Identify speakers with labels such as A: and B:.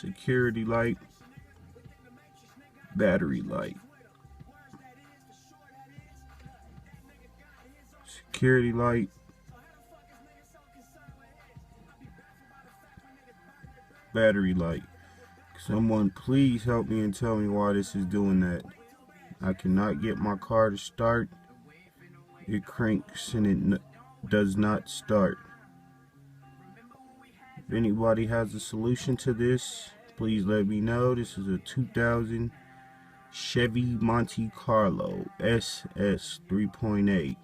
A: security light, battery light, security light, battery light. Someone please help me and tell me why this is doing that. I cannot get my car to start. It cranks and it does not start. If anybody has a solution to this, please let me know. This is a 2000 Chevy Monte Carlo SS 3.8.